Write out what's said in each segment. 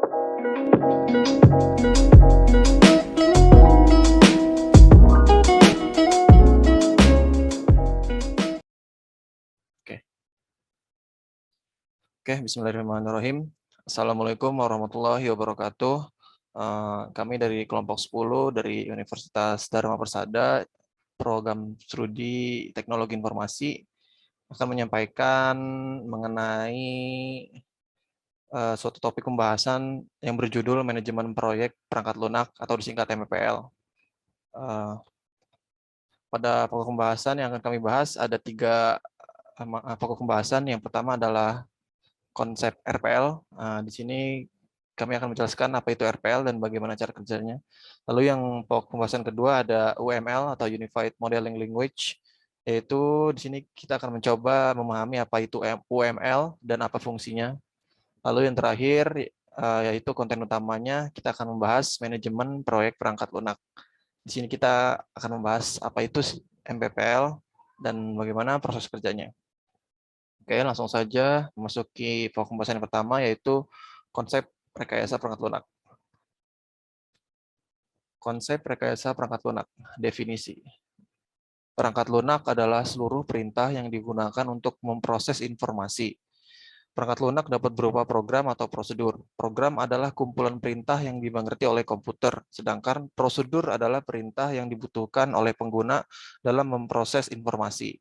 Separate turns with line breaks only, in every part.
Oke, bismillahirrahmanirrahim. Assalamualaikum warahmatullahi wabarakatuh. Kami dari kelompok 10 dari Universitas Dharma Persada, program Studi Teknologi Informasi, akan menyampaikan mengenai suatu topik pembahasan yang berjudul Manajemen Proyek Perangkat Lunak atau disingkat MPL. Pada pokok pembahasan yang akan kami bahas ada 3 pokok pembahasan. Yang pertama adalah konsep RPL. Di sini kami akan menjelaskan apa itu RPL dan bagaimana cara kerjanya. Lalu yang pokok pembahasan kedua ada UML atau Unified Modeling Language, yaitu di sini kita akan mencoba memahami apa itu UML dan apa fungsinya. Lalu yang terakhir yaitu konten utamanya, kita akan membahas manajemen proyek perangkat lunak. Di sini kita akan membahas apa itu MPPL dan bagaimana proses kerjanya. Oke, langsung saja memasuki pokok pembahasan yang pertama, yaitu konsep rekayasa perangkat lunak. Konsep rekayasa perangkat lunak, definisi. Perangkat lunak adalah seluruh perintah yang digunakan untuk memproses informasi. Perangkat lunak dapat berupa program atau prosedur. Program adalah kumpulan perintah yang dimengerti oleh komputer, sedangkan prosedur adalah perintah yang dibutuhkan oleh pengguna dalam memproses informasi.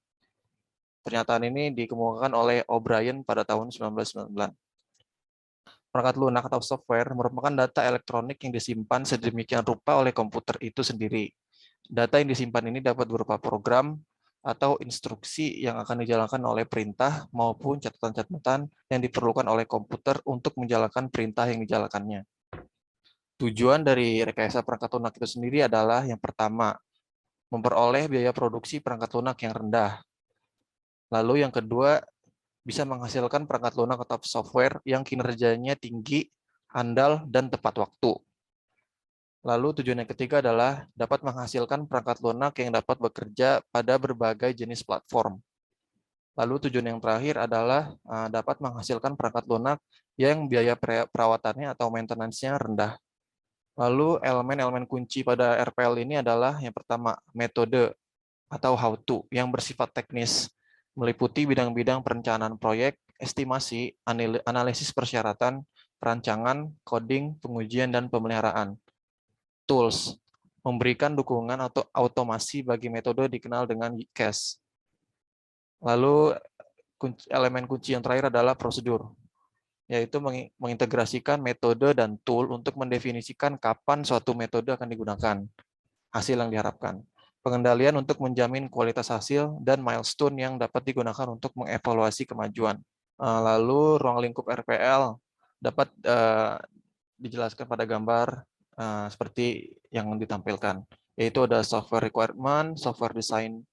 Pernyataan ini dikemukakan oleh O'Brien pada tahun 1999. Perangkat lunak atau software merupakan data elektronik yang disimpan sedemikian rupa oleh komputer itu sendiri. Data yang disimpan ini dapat berupa program atau instruksi yang akan dijalankan oleh perintah maupun catatan-catatan yang diperlukan oleh komputer untuk menjalankan perintah yang dijalankannya. Tujuan dari rekayasa perangkat lunak itu sendiri adalah yang pertama, memperoleh biaya produksi perangkat lunak yang rendah. Lalu yang kedua, bisa menghasilkan perangkat lunak atau software yang kinerjanya tinggi, andal, dan tepat waktu. Lalu tujuan yang ketiga adalah dapat menghasilkan perangkat lunak yang dapat bekerja pada berbagai jenis platform. Lalu tujuan yang terakhir adalah dapat menghasilkan perangkat lunak yang biaya perawatannya atau maintenance-nya rendah. Lalu elemen-elemen kunci pada RPL ini adalah yang pertama, metode atau how to yang bersifat teknis, meliputi bidang-bidang perencanaan proyek, estimasi, analisis persyaratan, perancangan, coding, pengujian, dan pemeliharaan. Tools, memberikan dukungan atau automasi bagi metode dikenal dengan CAS. Lalu elemen kunci yang terakhir adalah prosedur, yaitu mengintegrasikan metode dan tool untuk mendefinisikan kapan suatu metode akan digunakan, hasil yang diharapkan. Pengendalian untuk menjamin kualitas hasil, dan milestone yang dapat digunakan untuk mengevaluasi kemajuan. Lalu ruang lingkup RPL dapat dijelaskan pada gambar seperti yang ditampilkan, yaitu ada software requirement, software design,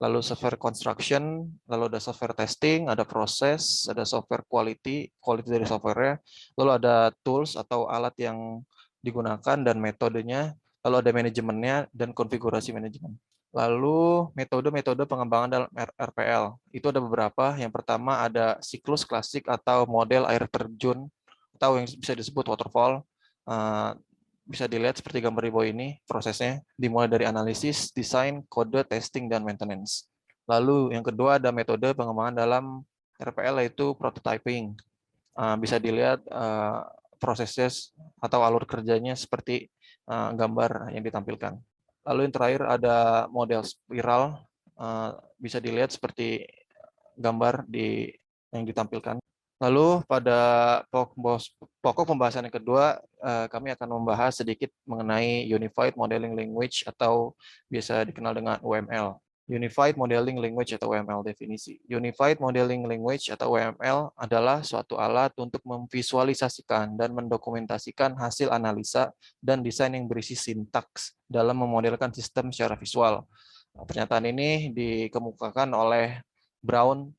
lalu software construction, lalu ada software testing, ada proses, ada software quality dari software-nya, lalu ada tools atau alat yang digunakan dan metodenya, lalu ada manajemennya dan konfigurasi manajemen. Lalu metode-metode pengembangan dalam RPL, itu ada beberapa. Yang pertama ada siklus klasik atau model air terjun, atau yang bisa disebut waterfall. Bisa dilihat seperti gambar di bawah ini, prosesnya dimulai dari analisis, desain, kode, testing, dan maintenance. Lalu yang kedua ada metode pengembangan dalam RPL, yaitu prototyping. Bisa dilihat prosesnya atau alur kerjanya seperti gambar yang ditampilkan. Lalu yang terakhir ada model spiral, bisa dilihat seperti gambar yang ditampilkan. Lalu pada pokok pembahasan yang kedua, kami akan membahas sedikit mengenai Unified Modeling Language atau biasa dikenal dengan UML. Unified Modeling Language atau UML definisi. Unified Modeling Language atau UML adalah suatu alat untuk memvisualisasikan dan mendokumentasikan hasil analisa dan desain yang berisi sintaks dalam memodelkan sistem secara visual. Pernyataan ini dikemukakan oleh Brown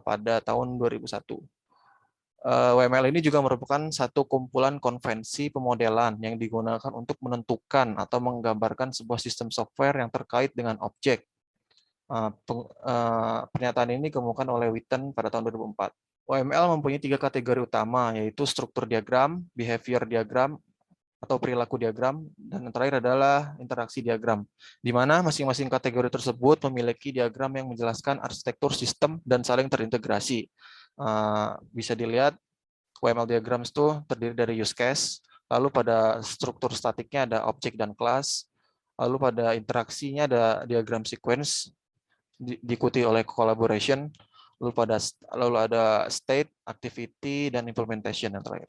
pada tahun 2001. UML ini juga merupakan satu kumpulan konvensi pemodelan yang digunakan untuk menentukan atau menggambarkan sebuah sistem software yang terkait dengan objek. Pernyataan ini dikemukakan oleh Witten pada tahun 2004. OML mempunyai 3 kategori utama, yaitu struktur diagram, behavior diagram, atau perilaku diagram, dan yang terakhir adalah interaksi diagram, di mana masing-masing kategori tersebut memiliki diagram yang menjelaskan arsitektur sistem dan saling terintegrasi. Bisa dilihat UML diagrams itu terdiri dari use case, lalu pada struktur statiknya ada objek dan kelas, lalu pada interaksinya ada diagram sequence, diikuti oleh collaboration, lalu ada state, activity, dan implementation yang terakhir.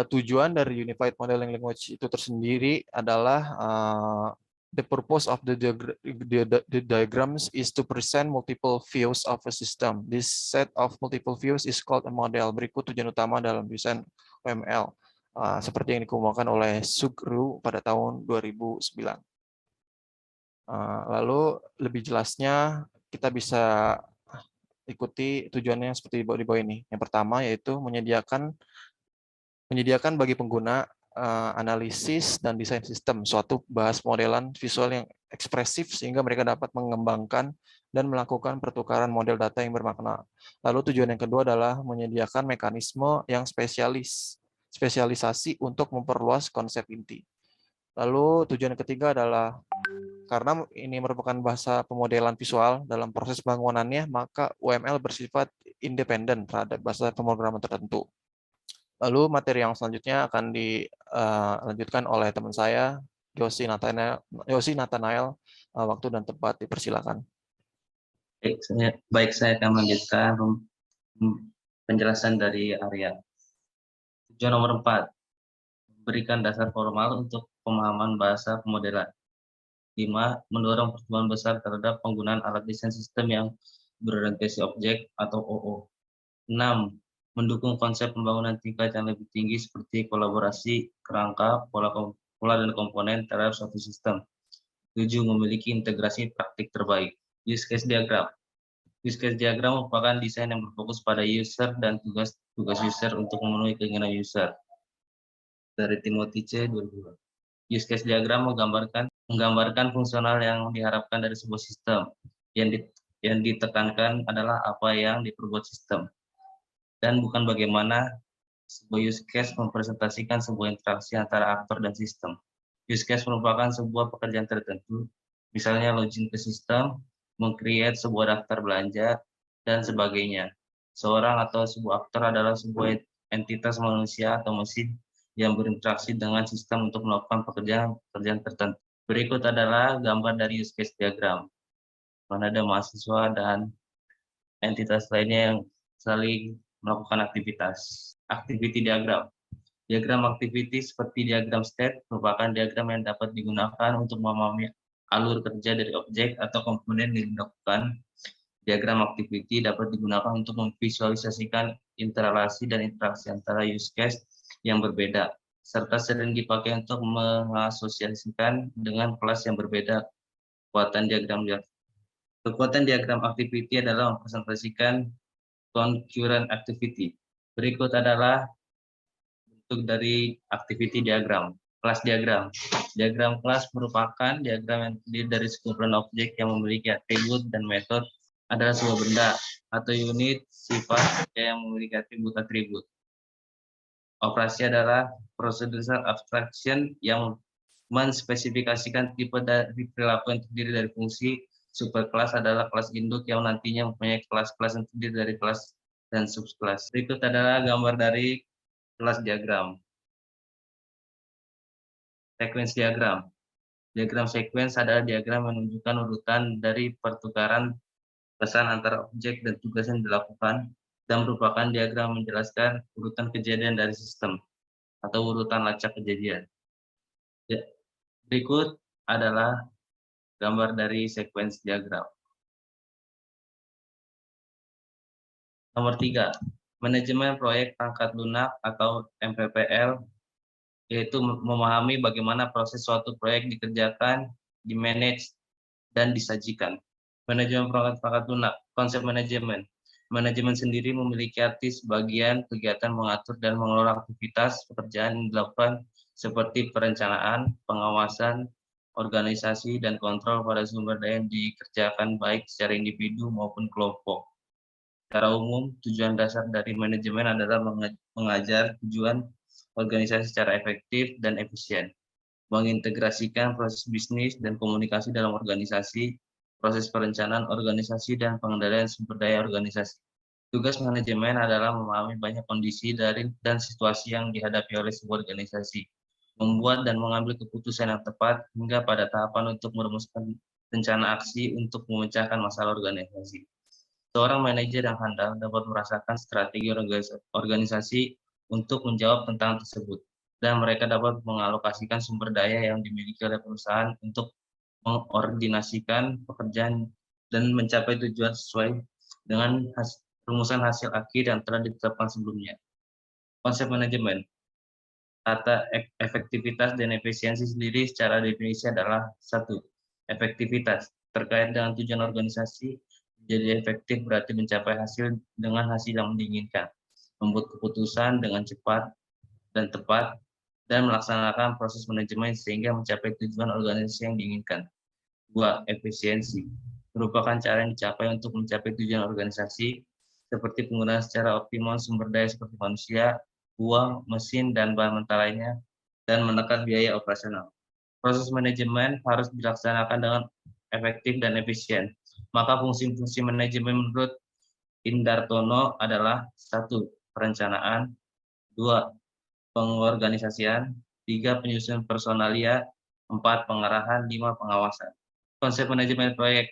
Tujuan dari Unified Modeling Language itu tersendiri adalah the purpose of the diagrams is to present multiple views of a system. This set of multiple views is called a model. Berikut tujuan utama dalam desain OML, seperti yang dikemukakan oleh Sugru pada tahun 2009. Lalu lebih jelasnya kita bisa ikuti tujuannya seperti di bawah ini. Yang pertama yaitu menyediakan bagi pengguna analisis dan desain sistem, suatu bahas modelan visual yang ekspresif sehingga mereka dapat mengembangkan dan melakukan pertukaran model data yang bermakna. Lalu tujuan yang kedua adalah menyediakan mekanisme yang spesialisasi untuk memperluas konsep inti. Lalu tujuan yang ketiga adalah karena ini merupakan bahasa pemodelan visual dalam proses bangunannya, maka UML bersifat independen terhadap bahasa pemrograman tertentu. Lalu materi yang selanjutnya akan dilanjutkan oleh teman saya, Yosi Nathanael. Waktu dan tempat dipersilakan.
Baik, saya akan melanjutkan penjelasan dari Arya. Tujuan nomor 4, berikan dasar formal untuk pemahaman bahasa pemodelan. 5. Mendorong pertumbuhan besar terhadap penggunaan alat desain sistem yang berorientasi objek atau OO. 6. Mendukung konsep pembangunan tingkat yang lebih tinggi seperti kolaborasi, kerangka, pola dan komponen terhadap suatu sistem. 7. Memiliki integrasi praktik terbaik. Use case diagram. Use case diagram merupakan desain yang berfokus pada user dan tugas user untuk memenuhi keinginan user. Dari Timothy C. 2002. Use case diagram menggambarkan fungsional yang diharapkan dari sebuah sistem. Yang ditekankan adalah apa yang diperbuat sistem, dan bukan bagaimana sebuah use case mempresentasikan sebuah interaksi antara aktor dan sistem. Use case merupakan sebuah pekerjaan tertentu, misalnya login ke sistem, meng-create sebuah daftar belanja, dan sebagainya. Seorang atau sebuah aktor adalah sebuah entitas manusia atau mesin yang berinteraksi dengan sistem untuk melakukan pekerjaan tertentu. Berikut adalah gambar dari use case diagram, mana ada mahasiswa dan entitas lainnya yang saling melakukan aktivitas. Activity diagram. Diagram activity seperti diagram state merupakan diagram yang dapat digunakan untuk memahami alur kerja dari objek atau komponen yang dilakukan. Diagram activity dapat digunakan untuk memvisualisasikan interrelasi dan interaksi antara use case yang berbeda, serta sering dipakai untuk mengasosiasikan dengan kelas yang berbeda. Kekuatan diagram activity adalah mempresentasikan concurrent activity. Berikut adalah bentuk dari activity diagram. Kelas diagram. Diagram kelas merupakan diagram yang terdiri dari sekumpulan objek yang memiliki atribut dan metode adalah sebuah benda atau unit sifat yang memiliki atribut-atribut. Operasi adalah procedural abstraction yang menspesifikasikan tipe dari perilaku yang terdiri dari fungsi. Superkelas adalah kelas induk yang nantinya mempunyai kelas-kelas yang terdiri dari kelas dan subkelas. Berikut adalah gambar dari kelas diagram. Sequence diagram. Diagram sequence adalah diagram yang menunjukkan urutan dari pertukaran pesan antara objek dan tugas yang dilakukan, dan merupakan diagram menjelaskan urutan kejadian dari sistem atau urutan lacak kejadian. Berikut adalah gambar dari sequence diagram. Nomor 3, manajemen proyek perangkat lunak atau MPPL, yaitu memahami bagaimana proses suatu proyek dikerjakan, dimanage, dan disajikan. Manajemen perangkat lunak, konsep manajemen. Manajemen sendiri memiliki arti sebagian kegiatan mengatur dan mengelola aktivitas pekerjaan yang dilakukan seperti perencanaan, pengawasan, organisasi, dan kontrol pada sumber daya yang dikerjakan baik secara individu maupun kelompok. Secara umum, tujuan dasar dari manajemen adalah mengajar tujuan organisasi secara efektif dan efisien, mengintegrasikan proses bisnis dan komunikasi dalam organisasi, proses perencanaan organisasi, dan pengendalian sumber daya organisasi. Tugas manajemen adalah memahami banyak kondisi dan situasi yang dihadapi oleh sebuah organisasi, membuat dan mengambil keputusan yang tepat hingga pada tahapan untuk merumuskan rencana aksi untuk memecahkan masalah organisasi. Seorang manajer yang handal dapat merasakan strategi organisasi untuk menjawab tantangan tersebut, dan mereka dapat mengalokasikan sumber daya yang dimiliki oleh perusahaan untuk mengordinasikan pekerjaan dan mencapai tujuan sesuai dengan rumusan hasil akhir yang telah ditetapkan sebelumnya. Konsep manajemen, kata efektivitas dan efisiensi sendiri secara definisi adalah satu, efektivitas terkait dengan tujuan organisasi. Jadi efektif berarti mencapai hasil dengan hasil yang diinginkan, membuat keputusan dengan cepat dan tepat, dan melaksanakan proses manajemen sehingga mencapai tujuan organisasi yang diinginkan. Dua, efisiensi merupakan cara yang dicapai untuk mencapai tujuan organisasi seperti penggunaan secara optimal sumber daya seperti manusia, uang, mesin, dan bahan mentah lainnya, dan menekan biaya operasional. Proses manajemen harus dilaksanakan dengan efektif dan efisien. Maka fungsi-fungsi manajemen menurut Indartono adalah satu, perencanaan, dua, pengorganisasian, tiga, penyusunan personalia, empat, pengarahan, lima, pengawasan. Konsep manajemen proyek.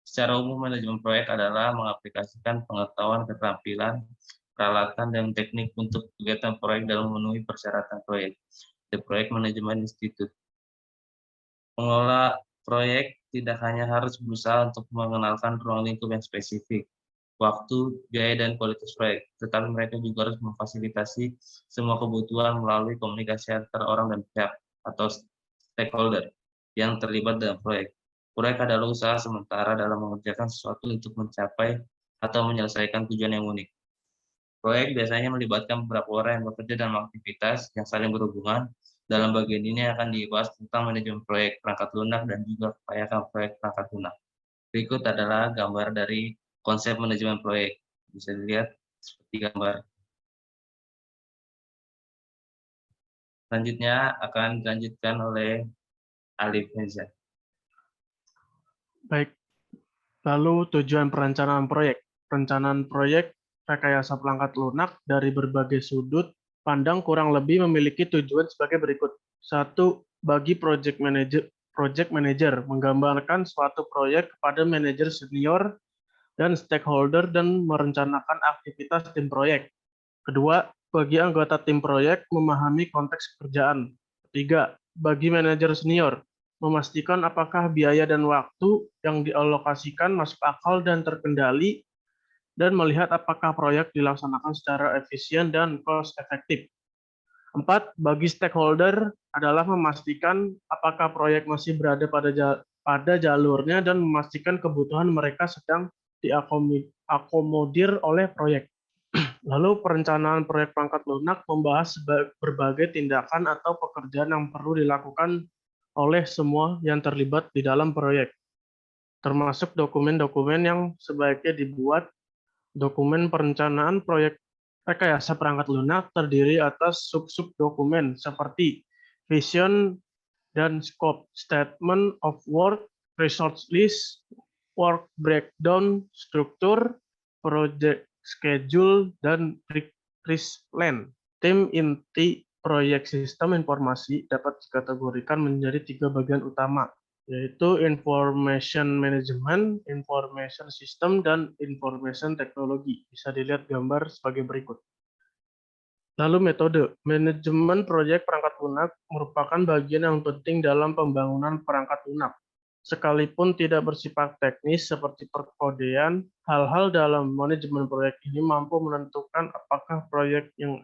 Secara umum, manajemen proyek adalah mengaplikasikan pengetahuan, keterampilan, peralatan, dan teknik untuk kegiatan proyek dalam memenuhi persyaratan proyek. The Project Management Institute. Pengelola proyek tidak hanya harus berusaha untuk mengenalkan ruang lingkup yang spesifik, waktu, biaya, dan kualitas proyek, tetapi mereka juga harus memfasilitasi semua kebutuhan melalui komunikasi antara orang dan pihak atau stakeholder yang terlibat dalam proyek. Proyek adalah usaha sementara dalam mengerjakan sesuatu untuk mencapai atau menyelesaikan tujuan yang unik. Proyek biasanya melibatkan beberapa orang yang bekerja dalam aktivitas yang saling berhubungan. Dalam bagian ini akan dibahas tentang manajemen proyek perangkat lunak dan juga kelayakan proyek perangkat lunak. Berikut adalah gambar dari konsep manajemen proyek. Bisa dilihat seperti gambar. Selanjutnya akan dilanjutkan oleh Alif Reza.
Baik, lalu tujuan perencanaan proyek. Perencanaan proyek rekayasa perangkat lunak dari berbagai sudut pandang kurang lebih memiliki tujuan sebagai berikut. Satu, bagi project manager menggambarkan suatu proyek kepada manajer senior dan stakeholder dan merencanakan aktivitas tim proyek. Kedua, bagi anggota tim proyek memahami konteks pekerjaan. Ketiga, bagi manajer senior memastikan apakah biaya dan waktu yang dialokasikan masuk akal dan terkendali, dan melihat apakah proyek dilaksanakan secara efisien dan cost efektif. 4. Bagi stakeholder adalah memastikan apakah proyek masih berada pada jalurnya dan memastikan kebutuhan mereka sedang diakomodir oleh proyek. Lalu perencanaan proyek perangkat lunak membahas berbagai tindakan atau pekerjaan yang perlu dilakukan oleh semua yang terlibat di dalam proyek, termasuk dokumen-dokumen yang sebaiknya dibuat. Dokumen perencanaan proyek rekayasa perangkat lunak terdiri atas sub-sub dokumen seperti vision dan scope, statement of work, resource list, work breakdown, struktur, project schedule, dan risk plan. Tim inti proyek sistem informasi dapat dikategorikan menjadi 3 bagian utama, yaitu information management, information system, dan information technology. Bisa dilihat gambar sebagai berikut. Lalu metode. Manajemen proyek perangkat lunak merupakan bagian yang penting dalam pembangunan perangkat lunak. Sekalipun tidak bersifat teknis seperti perkodean, hal-hal dalam manajemen proyek ini mampu menentukan apakah proyek yang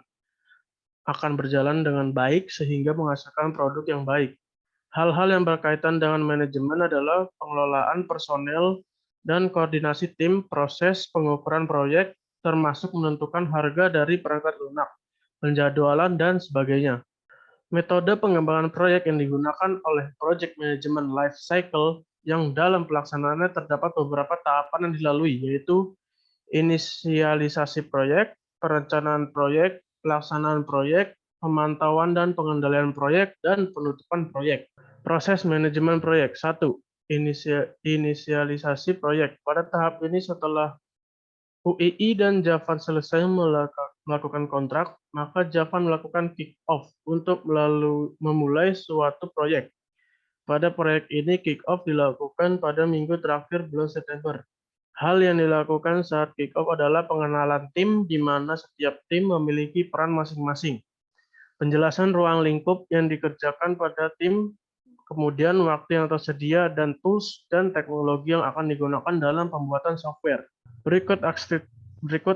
akan berjalan dengan baik sehingga menghasilkan produk yang baik. Hal-hal yang berkaitan dengan manajemen adalah pengelolaan personel dan koordinasi tim, proses pengukuran proyek, termasuk menentukan harga dari perangkat lunak, penjadwalan, dan sebagainya. Metode pengembangan proyek yang digunakan oleh Project Management Life Cycle yang dalam pelaksanaannya terdapat beberapa tahapan yang dilalui, yaitu inisialisasi proyek, perencanaan proyek, pelaksanaan proyek, pemantauan dan pengendalian proyek, dan penutupan proyek. Proses manajemen proyek. 1. Inisialisasi proyek. Pada tahap ini setelah UII dan Javan selesai melakukan kontrak, maka Javan melakukan kick-off untuk memulai suatu proyek. Pada proyek ini, kick-off dilakukan pada minggu terakhir bulan September. Hal yang dilakukan saat kick-off adalah pengenalan tim, di mana setiap tim memiliki peran masing-masing. Penjelasan ruang lingkup yang dikerjakan pada tim, kemudian waktu yang tersedia, dan tools dan teknologi yang akan digunakan dalam pembuatan software. Berikut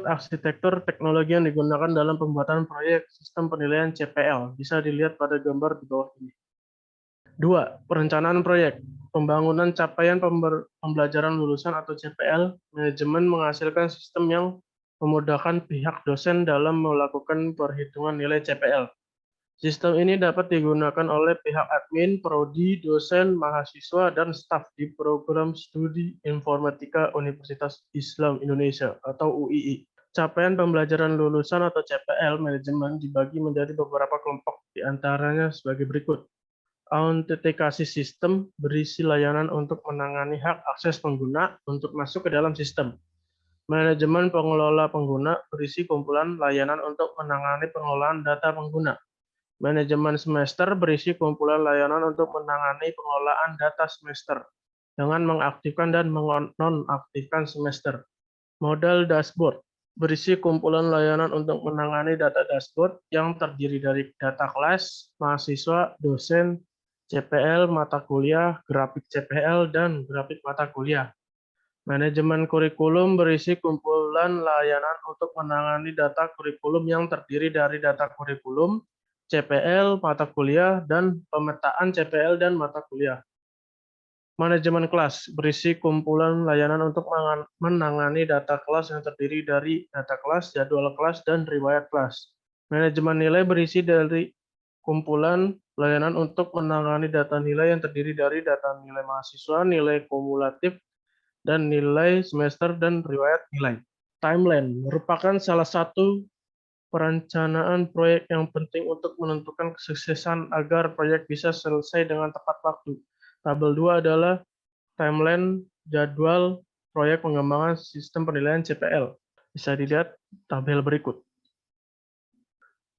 arsitektur teknologi yang digunakan dalam pembuatan proyek sistem penilaian CPL. Bisa dilihat pada gambar di bawah ini. 2. Perencanaan proyek. Pembangunan capaian pembelajaran lulusan atau CPL. Manajemen menghasilkan sistem yang memudahkan pihak dosen dalam melakukan perhitungan nilai CPL. Sistem ini dapat digunakan oleh pihak admin, prodi, dosen, mahasiswa, dan staf di program studi informatika Universitas Islam Indonesia atau UII. Capaian pembelajaran lulusan atau CPL manajemen dibagi menjadi beberapa kelompok, di antaranya sebagai berikut. Autentikasi sistem berisi layanan untuk menangani hak akses pengguna untuk masuk ke dalam sistem. Manajemen pengelola pengguna berisi kumpulan layanan untuk menangani pengelolaan data pengguna. Manajemen semester berisi kumpulan layanan untuk menangani pengelolaan data semester dengan mengaktifkan dan menonaktifkan semester. Modal dashboard berisi kumpulan layanan untuk menangani data dashboard yang terdiri dari data kelas, mahasiswa, dosen, CPL, mata kuliah, grafik CPL, dan grafik mata kuliah. Manajemen kurikulum berisi kumpulan layanan untuk menangani data kurikulum yang terdiri dari data kurikulum, CPL, mata kuliah, dan pemetaan CPL dan mata kuliah. Manajemen kelas berisi kumpulan layanan untuk menangani data kelas yang terdiri dari data kelas, jadwal kelas, dan riwayat kelas. Manajemen nilai berisi dari kumpulan layanan untuk menangani data nilai yang terdiri dari data nilai mahasiswa, nilai kumulatif, dan nilai semester, dan riwayat nilai. Timeline merupakan salah satu perencanaan proyek yang penting untuk menentukan kesuksesan agar proyek bisa selesai dengan tepat waktu. Tabel 2 adalah timeline jadwal proyek pengembangan sistem penilaian CPL. Bisa dilihat tabel berikut.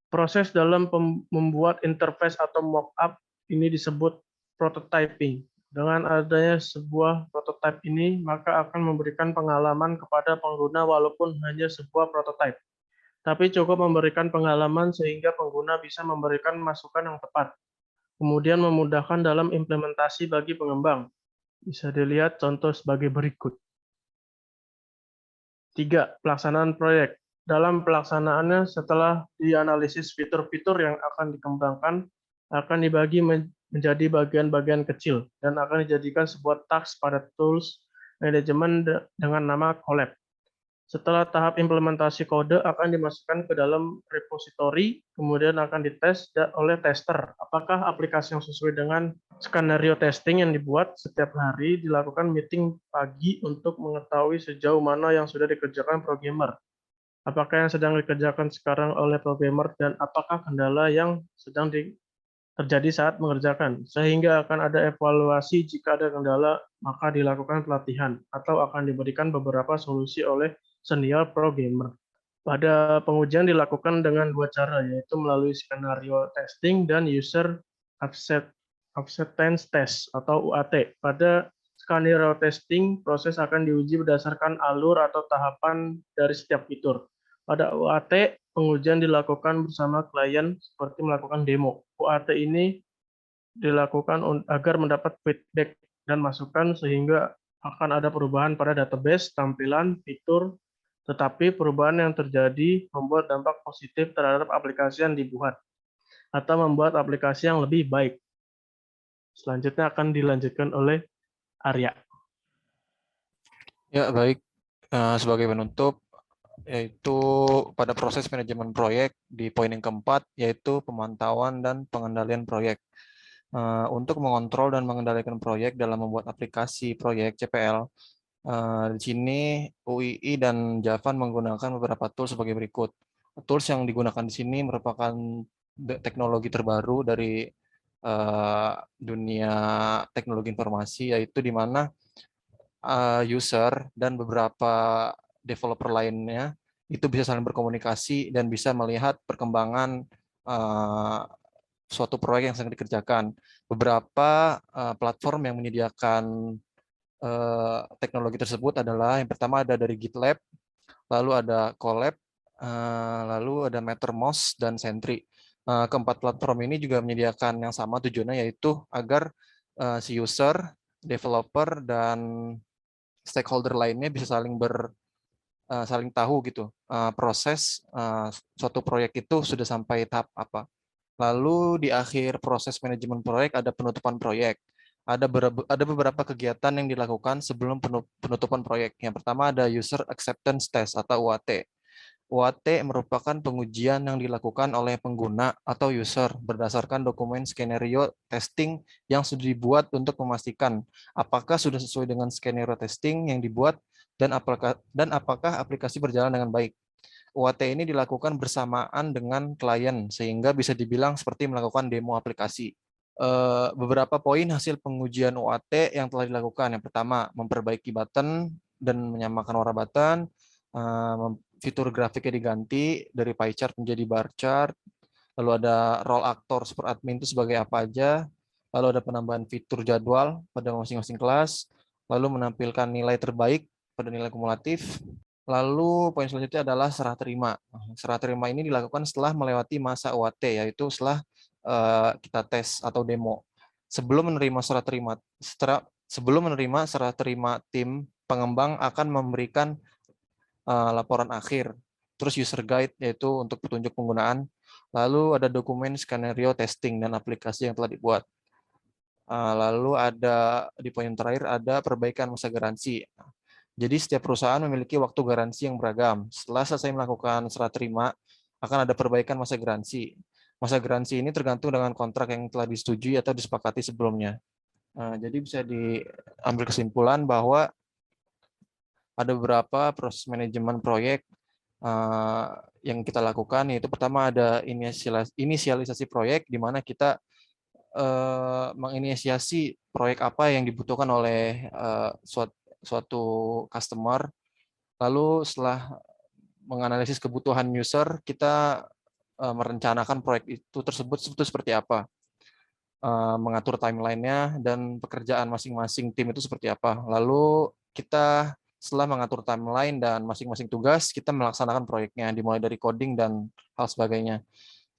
Proses dalam membuat interface atau mockup ini disebut prototyping. Dengan adanya sebuah prototype ini, maka akan memberikan pengalaman kepada pengguna walaupun hanya sebuah prototype. Tapi cukup memberikan pengalaman sehingga pengguna bisa memberikan masukan yang tepat. Kemudian memudahkan dalam implementasi bagi pengembang. Bisa dilihat contoh sebagai berikut. 3. Pelaksanaan proyek. Dalam pelaksanaannya, setelah dianalisis fitur-fitur yang akan dikembangkan, akan dibagi menjadi bagian-bagian kecil dan akan dijadikan sebuah task pada tools manajemen dengan nama Collab. Setelah tahap implementasi kode akan dimasukkan ke dalam repository, kemudian akan dites oleh tester. Apakah aplikasi yang sesuai dengan skenario testing yang dibuat setiap hari dilakukan meeting pagi untuk mengetahui sejauh mana yang sudah dikerjakan programmer. Apakah yang sedang dikerjakan sekarang oleh programmer dan apakah kendala yang sedang terjadi saat mengerjakan. Sehingga akan ada evaluasi jika ada kendala, maka dilakukan pelatihan atau akan diberikan beberapa solusi oleh senior programmer. Pada pengujian dilakukan dengan dua cara, yaitu melalui skenario testing dan user acceptance test atau UAT. Pada skenario testing, proses akan diuji berdasarkan alur atau tahapan dari setiap fitur. Pada UAT, pengujian dilakukan bersama klien seperti melakukan demo. UAT ini dilakukan agar mendapat feedback dan masukan sehingga akan ada perubahan pada database, tampilan, fitur, tetapi perubahan yang terjadi membuat dampak positif terhadap aplikasi yang dibuat atau membuat aplikasi yang lebih baik. Selanjutnya akan dilanjutkan oleh Arya.
Ya, baik. Sebagai penutup, yaitu pada proses manajemen proyek di poin yang keempat, yaitu pemantauan dan pengendalian proyek. Untuk mengontrol dan mengendalikan proyek dalam membuat aplikasi proyek CPL, Di sini UII dan Javan menggunakan beberapa tools sebagai berikut. Tools yang digunakan di sini merupakan teknologi terbaru dari dunia teknologi informasi, yaitu di mana user dan beberapa developer lainnya itu bisa saling berkomunikasi dan bisa melihat perkembangan suatu proyek yang sedang dikerjakan. Beberapa platform yang menyediakan teknologi tersebut adalah yang pertama ada dari GitLab, lalu ada Colab, lalu ada Mattermost dan Sentry. Keempat platform ini juga menyediakan yang sama tujuannya, yaitu agar si user, developer, dan stakeholder lainnya bisa saling tahu gitu proses suatu proyek itu sudah sampai tahap apa. Lalu di akhir proses manajemen proyek ada penutupan proyek. Ada beberapa kegiatan yang dilakukan sebelum penutupan proyek. Yang pertama ada User Acceptance Test atau UAT. UAT merupakan pengujian yang dilakukan oleh pengguna atau user berdasarkan dokumen skenario testing yang sudah dibuat untuk memastikan apakah sudah sesuai dengan skenario testing yang dibuat dan apakah aplikasi berjalan dengan baik. UAT ini dilakukan bersamaan dengan klien sehingga bisa dibilang seperti melakukan demo aplikasi. Beberapa poin hasil pengujian UAT yang telah dilakukan. Yang pertama, memperbaiki button dan menyamakan warna button. Fitur grafiknya diganti dari pie chart menjadi bar chart. Lalu ada role actor super admin itu sebagai apa aja. Lalu ada penambahan fitur jadwal pada masing-masing kelas. Lalu menampilkan nilai terbaik pada nilai kumulatif. Lalu poin selanjutnya adalah serah terima. Serah terima ini dilakukan setelah melewati masa UAT, yaitu setelah kita tes atau demo. Sebelum menerima serah terima tim pengembang akan memberikan laporan akhir. Terus user guide yaitu untuk petunjuk penggunaan. Lalu ada dokumen skenario testing dan aplikasi yang telah dibuat. Lalu ada di poin terakhir ada perbaikan masa garansi. Jadi setiap perusahaan memiliki waktu garansi yang beragam. Setelah selesai melakukan serah terima, akan ada perbaikan masa garansi. Masa garansi ini tergantung dengan kontrak yang telah disetujui atau disepakati sebelumnya. Jadi bisa diambil kesimpulan bahwa ada beberapa proses manajemen proyek yang kita lakukan, yaitu pertama ada inisialisasi proyek, di mana kita menginisiasi proyek apa yang dibutuhkan oleh suatu customer. Lalu setelah menganalisis kebutuhan user, kita merencanakan proyek itu seperti apa, mengatur timeline-nya dan pekerjaan masing-masing tim itu seperti apa. Lalu kita setelah mengatur timeline dan masing-masing tugas, kita melaksanakan proyeknya, dimulai dari coding dan hal sebagainya.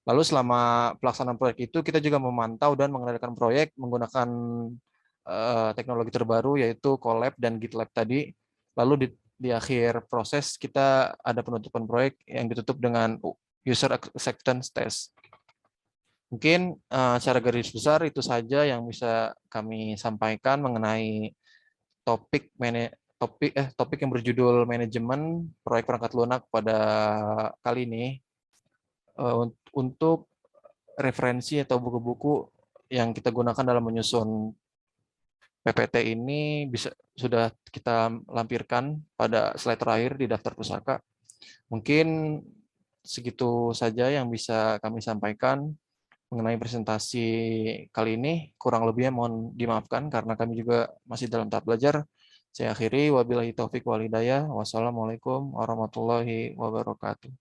Lalu selama pelaksanaan proyek itu, kita juga memantau dan mengendalikan proyek menggunakan teknologi terbaru, yaitu Colab dan GitLab tadi. Lalu di akhir proses, kita ada penutupan proyek yang ditutup dengan User Acceptance Test. Mungkin secara garis besar itu saja yang bisa kami sampaikan mengenai topik yang berjudul manajemen proyek perangkat lunak pada kali ini. Untuk referensi atau buku-buku yang kita gunakan dalam menyusun PPT ini sudah kita lampirkan pada slide terakhir di daftar pusaka. Mungkin segitu saja yang bisa kami sampaikan mengenai presentasi kali ini. Kurang lebihnya mohon dimaafkan karena kami juga masih dalam tahap belajar. Saya akhiri, wabillahi taufik wal hidayah. Wassalamualaikum warahmatullahi wabarakatuh.